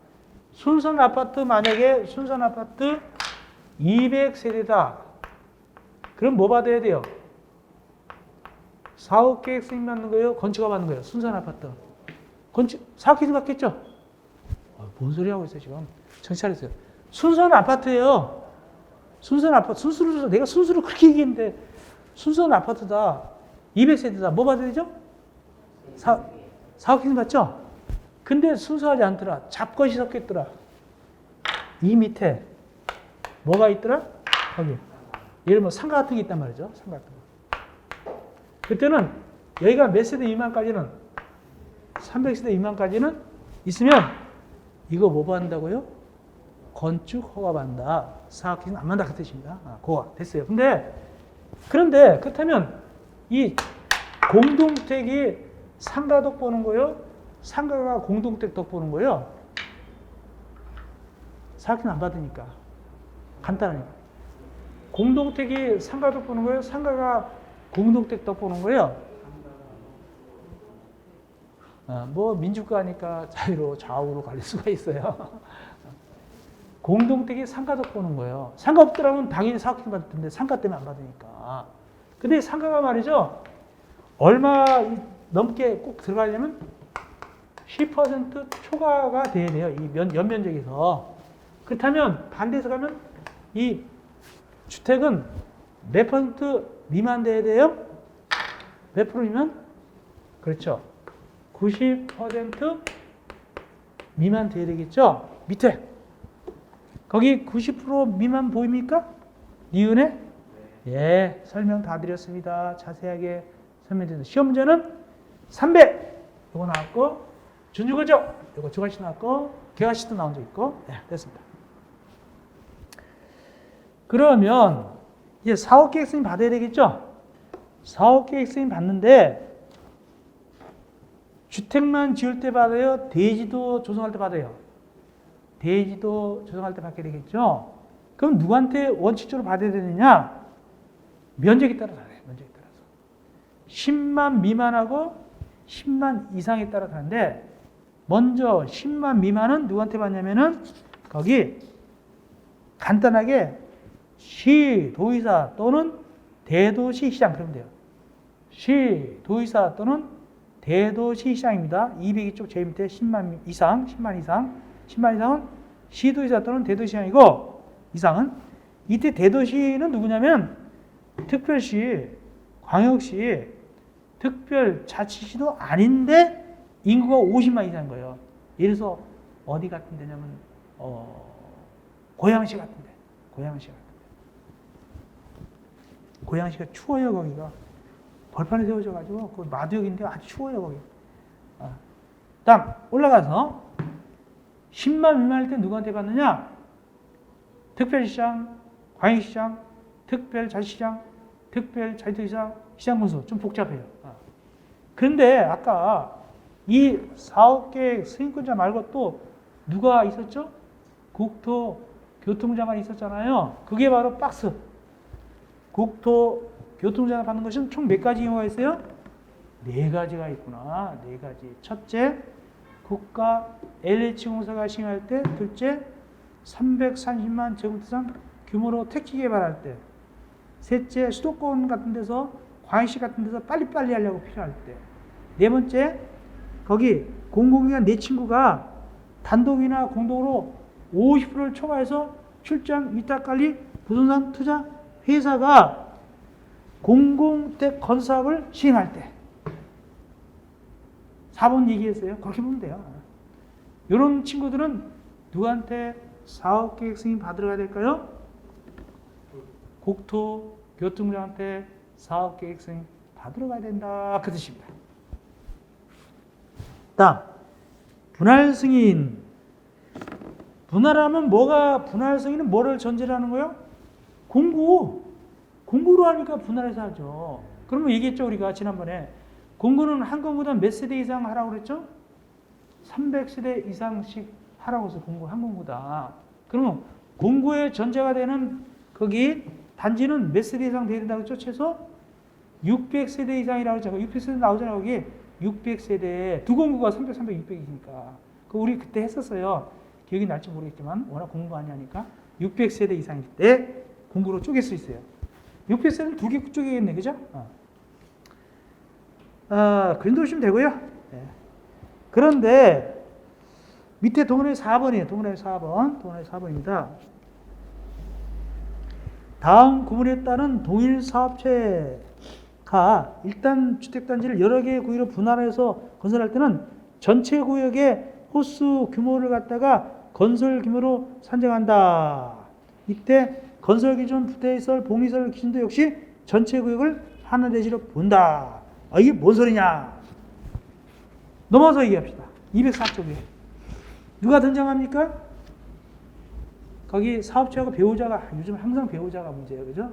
순선 아파트 만약에 순선 아파트 200세대다. 그럼 뭐 받아야 돼요? 사업계획 승인 받는 거예요? 건축가 받는 거예요? 순선 아파트. 사업계획 받겠죠? 뭔 소리 하고 있어요 지금? 정신 차리세요. 순선 아파트예요. 순선 아파트. 순수로 내가 순수로 그렇게 얘기했는데 순선 아파트다. 200세대다. 뭐 받아야 되죠? 사업계획 받죠? 근데 순수하지 않더라. 잡것이 섞였더라. 이 밑에 뭐가 있더라? 거기. 예를 뭐 상가 같은 게 있단 말이죠. 상가 같은 거. 그때는 여기가 몇 세대 미만까지는 300세대 미만까지는 있으면 이거 뭐 받는다고요? 건축 허가 받는다. 사업기는 안 받는다 그 뜻입니다. 그거 됐어요. 그런데 그렇다면 이 공동주택이 상가 덕 보는 거요? 상가가 공동주택 덕 보는 거요? 사업기는 안 받으니까. 간단하니까. 공동주택이 상가 덕 보는 거요? 상가가 공동주택 덕 보는 거요? 뭐 민주국가니까 자유로 좌우로 갈릴 수가 있어요. 공동주택이 상가 덕 보는 거예요. 상가 없더라면 당연히 사업기금 받을 텐데 상가 때문에 안 받으니까. 근데 상가가 말이죠. 얼마 넘게 꼭 들어가려면 10% 초과가 돼야 돼요. 이 연면적에서. 그렇다면 반대에서 가면 이 주택은 몇 퍼센트 미만 돼야 돼요? 몇 프로 미만? 그렇죠. 90% 미만 돼야 되겠죠? 밑에. 거기 90% 미만 보입니까? 니은에? 예, 설명 다 드렸습니다. 자세하게 설명드렸습니다. 시험 문제는 300. 이거 나왔고, 준주거죠? 이거 주관식 나왔고, 개관식도 나온 적 있고, 네, 됐습니다. 그러면 이제 사업계획 승인 받아야 되겠죠? 사업계획 승인 받는데 주택만 지을 때 받아요? 대지도 조성할 때 받아요? 대지도 조성할 때 받게 되겠죠? 그럼 누구한테 원칙적으로 받아야 되느냐? 면적에 따라서 다르요. 면적에 따라서. 10만 미만하고 10만 이상에 따라 다른데 먼저 10만 미만은 누구한테 받냐면은 거기 간단하게 시, 도의사 또는 대도시 시장 그러면 돼요. 시, 도의사 또는 대도시 시장입니다. 202쪽 제일 밑에 10만 이상, 10만 이상, 10만 이상은 시도의사 또는 대도시 시장이고 이상은 이때 대도시는 누구냐면 특별시, 광역시, 특별자치시도 아닌데 인구가 50만 이상인 거예요. 예를 들어서 어디 같은 데냐면 고양시 같은데, 고양시 같은데. 고양시가 추워요 거기가. 벌판에 세워져가지고 그 마두역인데 아주 추워요 거기. 다음 올라가서 10만 미만일 때 누구한테 받느냐? 특별시장, 광역시장, 특별자치시장, 특별자치도시장, 시장군수 좀 복잡해요. 그런데 아까 이 사업계획 승인권자 말고 또 누가 있었죠? 국토교통부장관이 있었잖아요. 그게 바로 박스. 국토교통부장관 받는 것은 총 몇 가지 경우가 있어요? 4가지가 있구나. 4가지. 첫째, 국가 LH공사가 시행할 때. 둘째, 330만 제곱미터 규모로 택지 개발할 때. 셋째, 수도권 같은 데서 광역시 같은 데서 빨리빨리 하려고 필요할 때. 네 번째, 거기 공공기관 내 친구가 단독이나 공동으로 50%를 초과해서 출장, 위탁관리, 부동산 투자 회사가 공공주택 건설사업을 시행할 때. 4번 얘기했어요. 그렇게 보면 돼요. 이런 친구들은 누구한테 사업계획 승인 받으러 가야 될까요? 국토교통부장한테 사업계획 승인 받으러 가야 된다. 그 뜻입니다. 다음, 분할 승인. 분할하면 분할 승인은 뭐를 전제로 하는 거예요? 공구로 하니까 분할해서 하죠. 그러면 얘기했죠, 우리가 지난번에. 공구는 한 건보다 몇 세대 이상 하라고 그랬죠? 300세대 이상씩 하라고 해서 한 건보다. 그러면 공구의 전제가 되는 거기 단지는 몇 세대 이상 돼야 된다고 했죠? 최소 600세대 이상이라고 했죠. 600세대 나오잖아요, 거기. 600세대. 두 공구가 300, 300, 600이니까. 우리 그때 했었어요. 기억이 날지 모르겠지만 워낙 공부 많이 하니까 600세대 이상일 때 공구로 쪼갤 수 있어요. 600세대는 2개 쪼개겠네, 그죠? 그림도 보시면 되고요. 네. 그런데 밑에 동그라미 4번이에요. 동그라미 4번입니다. 다음 구문에 따른 동일 사업체가 일단 주택단지를 여러 개의 구역으로 분할해서 건설할 때는 전체 구역의 호수 규모를 갖다가 건설 규모로 산정한다. 이때 건설기준, 부대시설, 봉의설 기준도 역시 전체 구역을 하나 대지로 본다. 이게 뭔 소리냐? 넘어서 얘기합시다. 204쪽에 누가 등장합니까? 거기 사업자하고 배우자가, 요즘 항상 배우자가 문제예요. 그죠?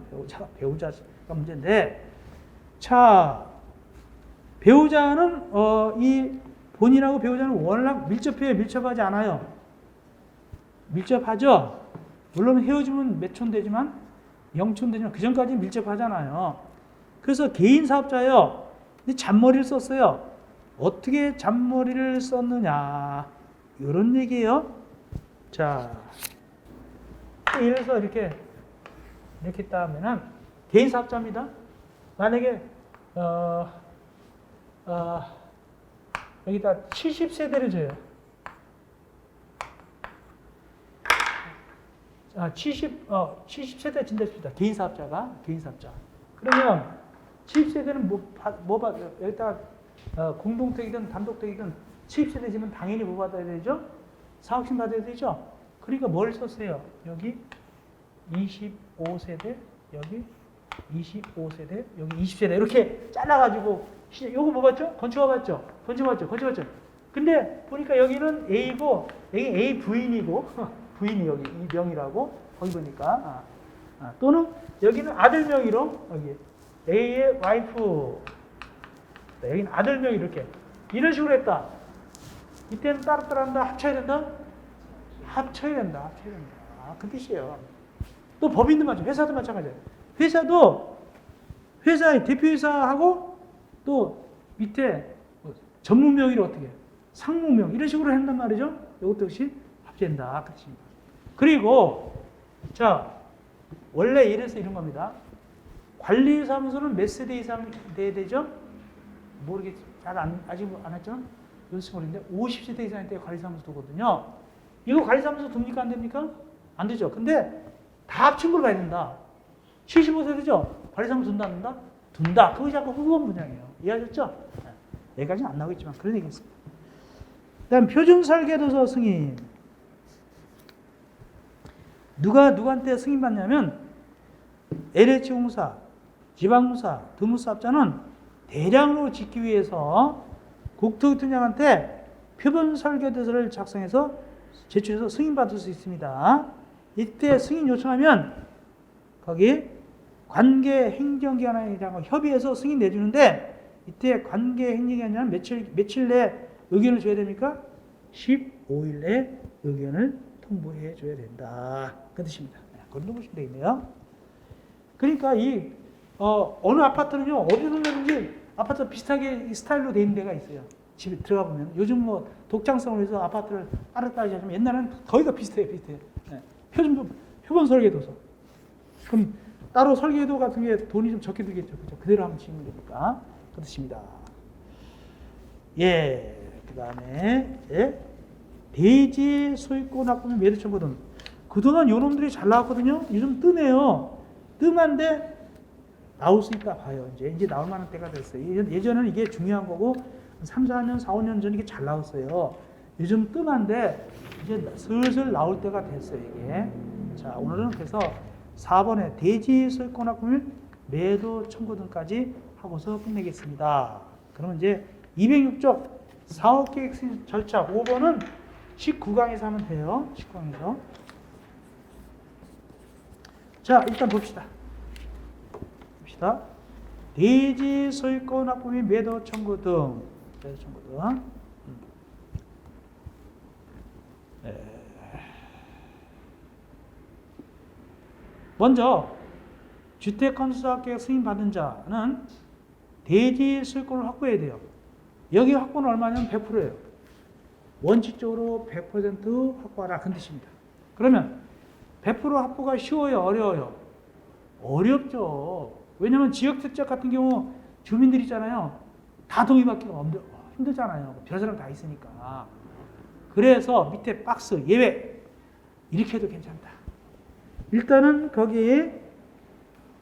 배우자가 문제인데, 자, 배우자는, 이 본인하고 배우자는 워낙 밀접해요? 밀접하지 않아요? 밀접하죠? 물론 헤어지면 몇 촌 되지만, 0촌 되지만, 그 전까지 밀접하잖아요. 그래서 개인 사업자예요. 근데 잔머리를 썼어요. 어떻게 잔머리를 썼느냐. 이런 얘기예요. 자, 예를 들어서 이렇게 따면은 개인 사업자입니다. 만약에 여기다 70세대를 줘요. 70세대 진댔습니다. 개인 사업자. 그러면 70세대는 뭐 받아요? 여기다가 공동택이든 단독택이든 70세대 지면 당연히 뭐 받아야 되죠? 사업신 받아야 되죠? 그러니까 뭘 썼어요? 여기 25세대, 여기 25세대, 여기 20세대 이렇게 잘라가지고 요거 뭐 봤죠? 건축가 봤죠? 건축 봤죠? 근데 보니까 여기는 A고 여기 A 부인이고 부인이 여기 이 명이라고 거기 보니까 또는 여기는 아들 명의로 여기 A의 와이프 여기는 아들 명의 이렇게 이런 식으로 했다. 이때는 따로따로 합쳐야 된다? 합쳐야 된다. 그 뜻이에요. 또 법인도 마찬가지, 회사도 마찬가지예요. 회사도 회사의 대표이사하고 또 밑에 전문명의를 어떻게 상무명 이런 식으로 한단 말이죠. 이것도 역시 합쳐야 그 뜻입니다. 그리고 자 원래 이래서 이런 겁니다. 관리사무소는 몇 세대 이상 돼야 되죠? 모르겠죠. 아직 안 했죠? 연습 모르는데 50세대 이상일 때 관리사무소 두거든요. 이거 관리사무소 둡니까? 안 됩니까? 안 되죠. 근데 다 합친 걸 봐야 된다. 75세대죠? 관리사무소 둔다? 둔다. 그거 자꾸 후원 분양이에요. 이해하셨죠? 여기까지는 안 나오겠지만 그런 얘기 있습니다. 그 다음 표준설계도서 승인. 누구한테 승인 받냐면 LH공사, 지방공사, 드무사업자는 대량으로 짓기 위해서 국토교통청한테 표본설계도서를 작성해서 제출해서 승인받을 수 있습니다. 이때 승인 요청하면 거기 관계행정기관이랑 협의해서 승인 내주는데 이때 관계행정기관은 며칠 내 의견을 줘야 됩니까? 15일 내 의견을 통보해 줘야 된다. 그 뜻입니다. 그런 거 보시면 되겠네요. 그러니까 어느 아파트는요 어디 동네든지 아파트 비슷하게 스타일로 돼 있는 데가 있어요. 집에 들어가 보면 요즘 뭐 독창성을 위해서 아파트를 따로따로 하지만 옛날에는 거의 다 비슷해요. 네. 표본 설계도서. 그럼 따로 설계도 같은 게 돈이 좀 적게 들겠죠. 그죠? 그대로 하면 지으면 되니까. 그 뜻입니다. 예. 그 다음에 대지 소유권 확보면 매도 청구 등. 그동안 요놈들이 잘 나왔거든요. 요즘 뜸해요. 뜸한데 나올 수 있다 봐요. 이제 나올 만한 때가 됐어요. 예전에는 이게 중요한 거고 3, 4년, 4, 5년 전 이게 잘 나왔어요. 요즘 뜸한데 이제 슬슬 나올 때가 됐어요. 이게. 자, 오늘은 그래서 4번에 대지 소유권 확보면 매도 청구 등까지 하고서 끝내겠습니다. 그러면 이제 206쪽 사업계획 절차 5번은 19강에서 하면 돼요. 19강에서. 자, 일단 봅시다. 대지 소유권 확보 및 매도 청구 등. 먼저 주택건설사업계획 승인받은 자는 대지 소유권을 확보해야 돼요. 여기 확보는 얼마냐면 100%예요. 원칙적으로 100% 확보하라 그 뜻입니다. 그러면 100% 확보가 쉬워요? 어려워요? 어렵죠. 왜냐하면 지역특적 같은 경우 주민들 있잖아요. 다 동의받기가 힘들잖아요. 별 사람 다 있으니까. 그래서 밑에 박스 예외 이렇게 해도 괜찮다. 일단은 거기에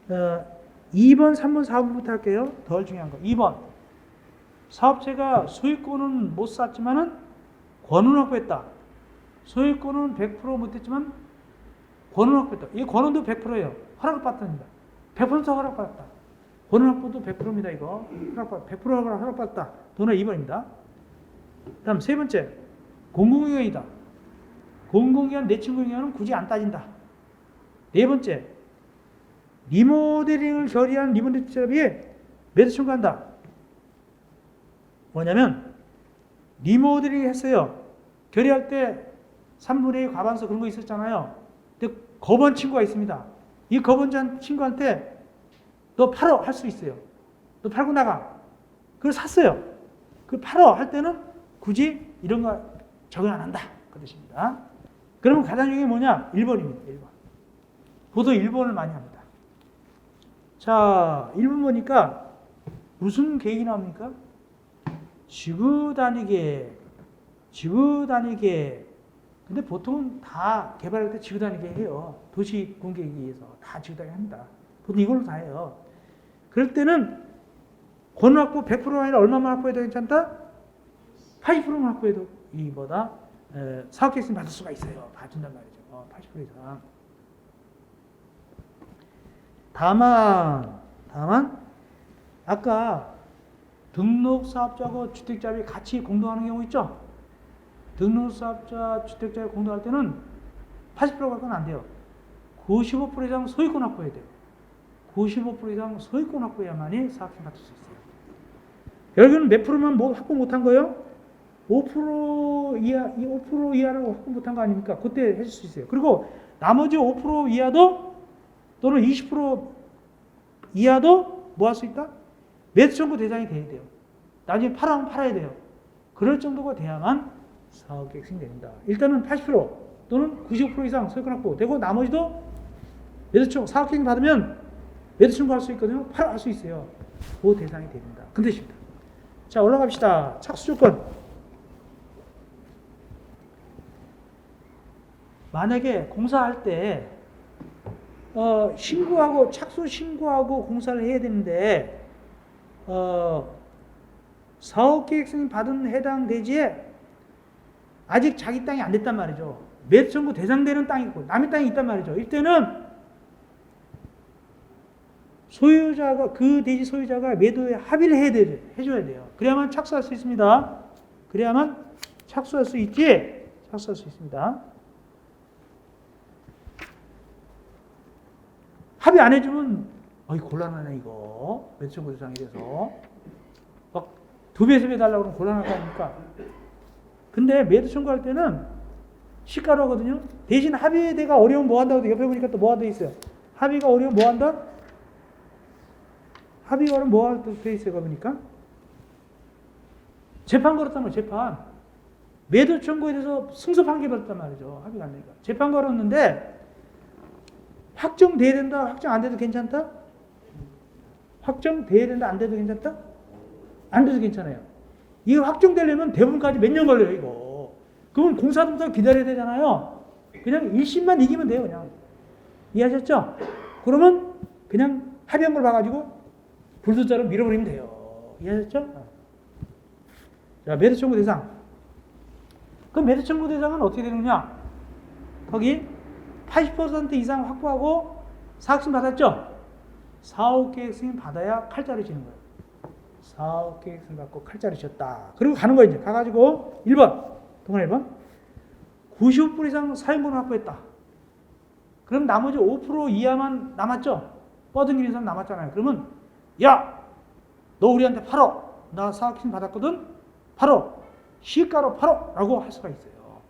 2번, 3번, 4번부터 할게요. 덜 중요한 거. 2번. 사업체가 소유권은 못 샀지만은 권은 확보했다. 소유권은 100% 못했지만 권원 확보했다. 이 권원도 100%예요. 허락을 받답니다. 100% 허락받았다. 권원 확보도 100%입니다. 이거 100% 허락받았다. 도는 2번입니다. 다음 세 번째, 공공기관이다. 공공기관 내 친구 기관은 굳이 안 따진다. 네 번째, 리모델링을 결의한 리모델링 기업이 매도 청구한다. 뭐냐면 리모델링 했어요. 결의할 때 3분의 2 과반수 그런 거 있었잖아요. 근데 거번 친구가 있습니다. 이 거번 친구한테 너 팔어 할 수 있어요. 너 팔고 나가. 그걸 샀어요. 그 팔어 할 때는 굳이 이런 거 적용 안 한다. 그 뜻입니다. 그러면 가장 중요한 게 뭐냐? 1번입니다. 1번. 보통 1번을 많이 합니다. 자, 1번 보니까 무슨 계획이 나옵니까? 지구 단위계. 근데 보통은 다 개발할 때 지구 단위계 해요. 도시 공개기에서 다 지구 단위계 합니다. 보통 이걸로 다 해요. 그럴 때는 권원 확보 100%가 아니라 얼마만 확보해도 괜찮다? 80%만 확보해도 이보다 사업 계획서 받을 수가 있어요. 봐준단 말이죠. 80% 이상. 다만 아까 등록사업자하고 주택자비 같이 공동하는 경우 있죠? 등록사업자, 주택자비 공동할 때는 80% 갖고는 안 돼요. 95% 이상 소유권 확보해야 돼요. 95% 이상 소유권 확보해야만이 사업権받을 수 있어요. 여기는 몇 프로만 확보 못한 거예요? 5% 이하, 5% 이하라고 확보 못한 거 아닙니까? 그때 해줄 수 있어요. 그리고 나머지 5% 이하도 또는 20% 이하도 뭐 할 수 있다? 매수 청구 대상이 돼야 돼요. 나중에 팔아면 팔아야 돼요. 그럴 정도가 돼야만 사업계획 승인됩니다. 일단은 80% 또는 95% 이상 소유권 확보 되고 나머지도 매수 청구, 사업계획 받으면 매수 청구할 수 있거든요. 팔아할 수 있어요. 그 대상이 됩니다. 그 뜻입니다. 자, 올라갑시다. 착수 조건. 만약에 공사할 때 신고하고 착수 신고하고 공사를 해야 되는데 사업계획 승인 받은 해당 대지에 아직 자기 땅이 안 됐단 말이죠. 매수 청구 대상되는 땅이 있고 남의 땅이 있단 말이죠. 이때는 소유자가 그 대지 소유자가 매도에 합의를 해줘야 돼요. 그래야만 착수할 수 있습니다. 그래야만 착수할 수 있지. 착수할 수 있습니다. 합의 안 해주면 곤란하네 이거. 매수 청구 대상이 돼서 막 2배, 3배 달라고 그러면 곤란할 거 아닙니까? 근데 매도 청구할 때는 시가로 하거든요. 대신 합의가 어려우면 뭐 한다고 옆에 보니까 또 뭐 한다 있어요. 합의가 어려우면 뭐 한다? 합의가 어려우면 뭐 한다고 돼 있어요. 보니까 재판 걸었단 말이에요. 재판. 매도 청구에 대해서 승소 판결 받았단 말이죠. 합의가 안 되니까. 재판 걸었는데 확정돼야 된다. 확정 안 돼도 괜찮다? 확정돼야 된다. 안 돼도 괜찮다? 안 돼도 괜찮아요. 이거 확정되려면 대부분까지 몇 년 걸려요, 이거. 그러면 공사동사 기다려야 되잖아요. 그냥 1심만 이기면 돼요, 그냥. 이해하셨죠? 그러면 그냥 합의한 걸 봐가지고 불도자로 밀어버리면 돼요. 이해하셨죠? 자, 매도 청구 대상. 그럼 매도 청구 대상은 어떻게 되느냐? 거기 80% 이상 확보하고 사업승인 받았죠? 사업계획 승인 받아야 칼자루 치는 거예요. 사업계획 승인 받고 칼자루 쳤다. 그리고 가는 거예요. 이제 가가지고 1번. 동안 1번. 95% 이상 사용권 확보했다. 그럼 나머지 5% 이하만 남았죠? 뻗은 이상 남았잖아요. 그러면 야! 너 우리한테 팔어. 나 사업승인 받았거든? 팔어. 시가로 팔어. 라고 할 수가 있어요.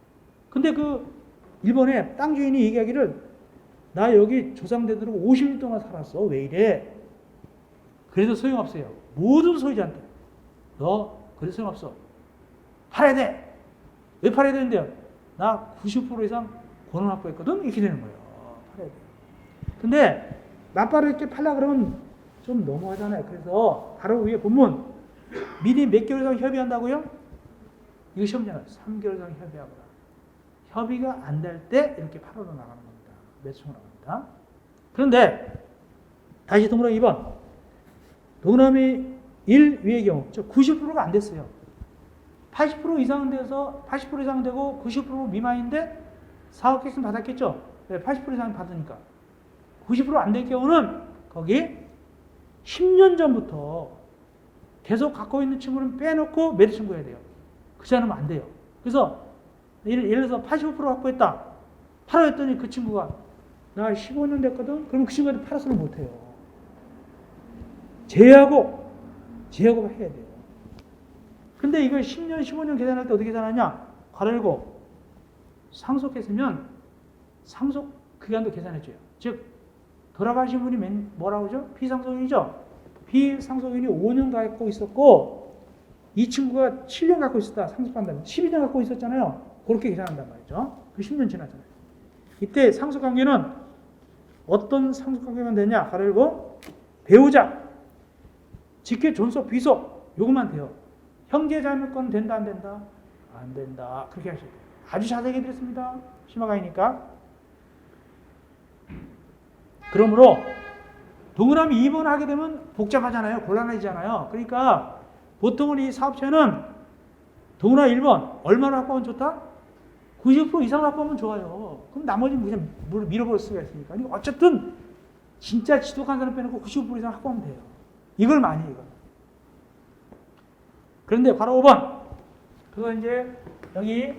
근데 그 일본에 땅 주인이 얘기하기를 나 여기 조상되도록 50년 동안 살았어. 왜 이래? 그래도 소용없어요. 모든 소유자한테 너 그래도 소용없어. 팔아야 돼. 왜 팔아야 되는데요? 나 90% 이상 권원 확보했거든? 이렇게 되는 거예요. 팔아야 돼. 근데 맞바로 이렇게 팔라 그러면 좀 너무하잖아요. 그래서 바로 위에 본문 미리 몇 개월 이상 협의한다고요? 이거 시험잖아요. 3개월 이상 협의하거나 협의가 안 될 때 이렇게 8월로 나가는 겁니다. 매수로 나갑니다. 그런데 다시 동그라미 2번. 동그라미 1 위의 경우 90%가 안 됐어요. 80% 이상은 돼서 80% 이상 되고 90% 미만인데 사업계획 받았겠죠? 80% 이상 받으니까. 90% 안 될 경우는 거기 10년 전부터 계속 갖고 있는 친구는 빼놓고 매도 청구해야 돼요. 그렇지 않으면 안 돼요. 그래서 예를 들어서 85% 확보했다. 팔아 했더니 그 친구가 나 15년 됐거든? 그러면 그 친구한테 팔아서는 못해요. 제외하고 해야 돼요. 근데 이걸 10년, 15년 계산할 때 어떻게 계산하냐? 가르고 상속했으면 상속 기간도 계산해줘요. 즉 돌아가신 분이 뭐라고 하죠? 비상속인이죠. 비상속인이 5년 갖고 있었고 이 친구가 7년 갖고 있었다. 상속한다면 12년 갖고 있었잖아요. 그렇게 계산한단 말이죠. 그 10년 지났잖아요. 이때 상속관계는 어떤 상속관계만 되냐? 가르고 배우자, 직계, 존속, 비속 요것만 돼요. 형제자매권 된다 안 된다? 안 된다. 그렇게 하셔야 돼요. 아주 자세하게 드렸습니다. 심화가이니까. 그러므로 동그라미 2번 하게 되면 복잡하잖아요. 곤란해지잖아요. 그러니까 보통은 이 사업체는 동그라미 1번 얼마나 확보하면 좋다? 90% 이상 확보하면 좋아요. 그럼 나머지는 그냥 밀어버릴 수가 있으니까. 어쨌든 진짜 지독한 사람 빼놓고 95% 이상 확보하면 돼요. 이걸 많이 해요. 그런데 바로 5번. 그거 이제 여기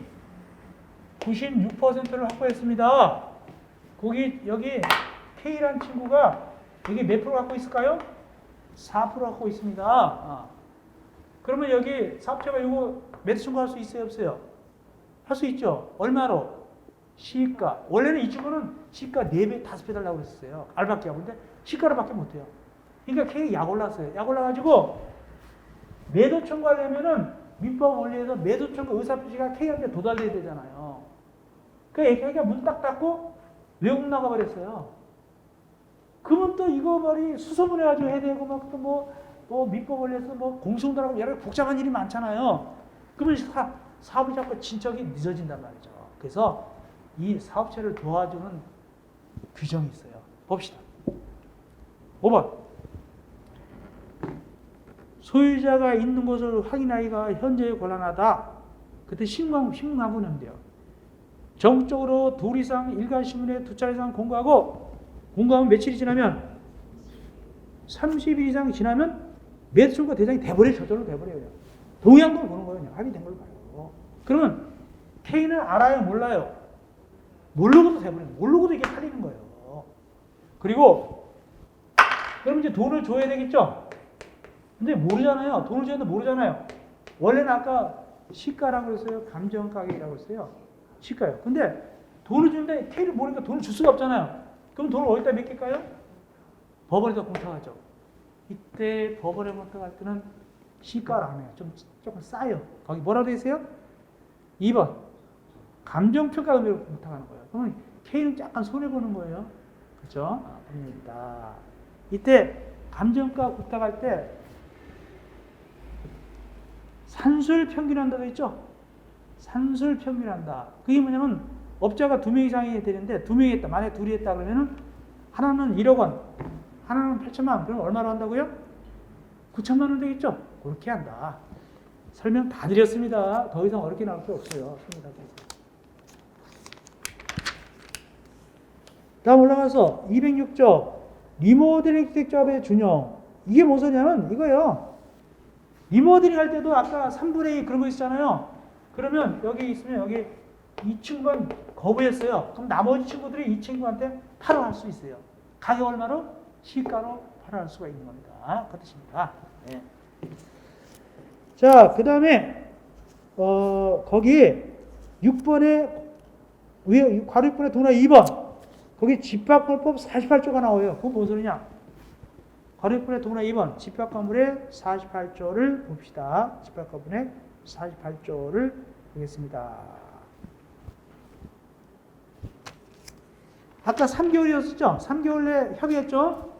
96%를 확보했습니다. 여기 K라는 친구가 여기 몇 프로 갖고 있을까요? 4% 갖고 있습니다. 그러면 여기 사업체가 이거 매도 청구할 수 있어요? 없어요? 할 수 있죠. 얼마로? 시가. 원래는 이 친구는 시가 4배, 5배 달라고 그랬어요. 알바끼 하고. 근데 시가를 밖에 못해요. 그러니까 K 약 올랐어요. 약 올라가지고 매도 청구하려면은 민법 원리에서 매도 청구 의사표시가 K한테 도달돼야 되잖아요. 그러니까 K가 문 딱 닫고 외국 나가버렸어요. 그러면 또 이거 말이 수소문해가지고 해야 되고 막 또 뭐 민법 원리에서 뭐 공시홍달하고 여러 복잡한 일이 많잖아요. 그러면 사업이 자꾸 진척이 늦어진단 말이죠. 그래서 이 사업체를 도와주는 규정이 있어요. 봅시다. 5번. 소유자가 있는 것을 확인하기가 현재에 곤란하다. 그때 신문광고 내면 돼요. 전국적으로 둘 이상 일간신문에 2차례 이상 공고하면 며칠이 지나면 30일 이상 지나면 매도 청구가 대상이 돼버려요. 저절로 돼버려요. 동의한 걸 보는 거예요. 합의된 걸 봐요. 그러면 K는 알아요? 몰라요? 모르고도 돼버려요. 모르고도 이게 팔리는 거예요. 그리고 그럼 이제 돈을 줘야 되겠죠? 근데 모르잖아요. 돈을 줘야 되는데 모르잖아요. 원래는 아까 시가라고 그랬어요. 감정가격이라고 했어요. 시가요. 근데 돈을 주는데 K를 모르니까 돈을 줄 수가 없잖아요. 그럼 돈을 어디다 맡길까요? 법원에다 공탁하죠. 이때 법원에 공탁할 때는 시가를 안 해요. 조금 싸요. 거기 뭐라고 되어 있어요? 2번. 감정평가 의미로 공탁하는 거예요. 그러면 K는 약간 손해보는 거예요. 그렇죠? 법률이다. 이때 감정가 공탁할 때 산술평균한다 되어 있죠? 산술평균한다. 그게 뭐냐면 업자가 2명 이상이 되는데 2명이 했다. 만약에 둘이 했다 그러면은 하나는 1억 원, 하나는 8천만 원. 그럼 얼마로 한다고요? 9천만 원 되겠죠? 그렇게 한다. 설명 다 드렸습니다. 더 이상 어렵게 나올 게 없어요. 다음 올라가서 206조 리모델링 주택조합의 준용. 이게 뭔 소리냐면 이거예요. 리모델링 할 때도 아까 3분의 2 그런 거 있잖아요. 그러면 여기 있으면 여기 이 친구는 거부했어요. 그럼 나머지 친구들이 이 친구한테 팔아할 수 있어요. 가격 얼마로? 시가로 팔아할 수가 있는 겁니다. 그 뜻입니다. 네. 자, 그 다음에 거기 6번에 위에 괄호 6번에 동그라 2번 거기 집합건법 48조가 나와요. 그건 뭔 소리냐? 괄호 6번에 동그라 2번 집합건물의 48조를 봅시다. 집합건물의 48조를 보겠습니다. 아까 3개월이었죠? 3개월 내 협의했죠?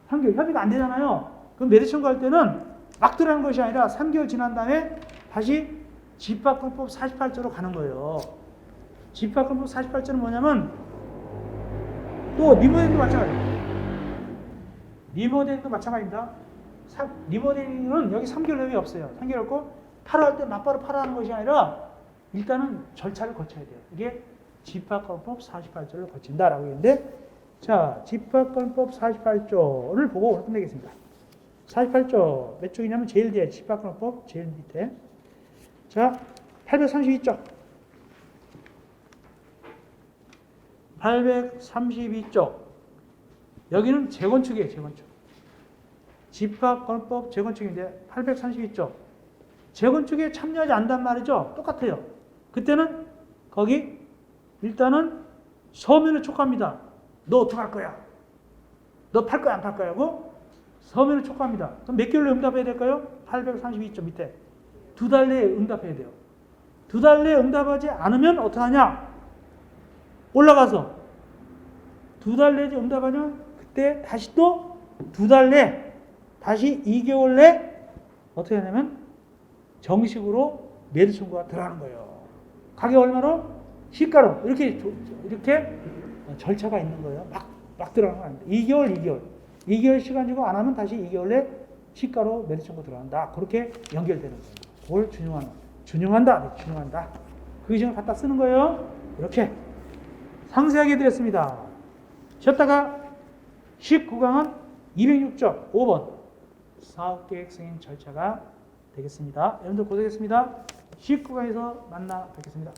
3개월 협의가 안 되잖아요. 그럼 매도 청구할 때는 막 들어가는 것이 아니라 3개월 지난 다음에 다시 집합건법 48조로 가는 거예요. 집합건법 48조는 뭐냐면 또 리모델링도 마찬가지예요. 리모델링도 마찬가지입니다. 리모델링은 여기 3개월 협의 없어요. 3개월 없고 팔아할 때 막바로 팔아하는 것이 아니라 일단은 절차를 거쳐야 돼요. 이게 집합관법 48조를 거친다라고 했는데, 자, 집합관법 48조를 보고 오늘 끝내겠습니다. 48조 몇 쪽이냐면 제일 뒤에 집합관법 제일 밑에. 자, 832조. 832조. 여기는 재건축이에요, 재건축. 집합관법 재건축인데 832조. 재건축에 참여하지 않단 말이죠. 똑같아요. 그때는 거기 일단은 서면을 촉구합니다. 너 어떻게 할 거야? 너 팔 거야, 안 팔 거야? 하고 서면을 촉구합니다. 그럼 몇 개월로 응답해야 될까요? 832조 밑에. 2달 내에 응답해야 돼요. 2달 내에 응답하지 않으면 어떡하냐? 올라가서 2달 내에 응답하면 그때 다시 또 2달 내, 다시 2개월 내 어떻게 하냐면 정식으로 매도 청구가 들어가는 거예요. 가격 얼마로? 시가로. 이렇게 절차가 있는 거예요. 막 들어가는 건 아닙니다. 2개월. 2개월 시간 주고 안 하면 다시 2개월 내 시가로 매도 청구 들어간다. 그렇게 연결되는 거예요. 그걸 준용한다. 그 기준을 갖다 쓰는 거예요. 이렇게 상세하게 드렸습니다. 쉬었다가 19강은 206조 5번 사업계획 승인 절차가 되겠습니다. 여러분들 고생했습니다. 19강에서 만나 뵙겠습니다.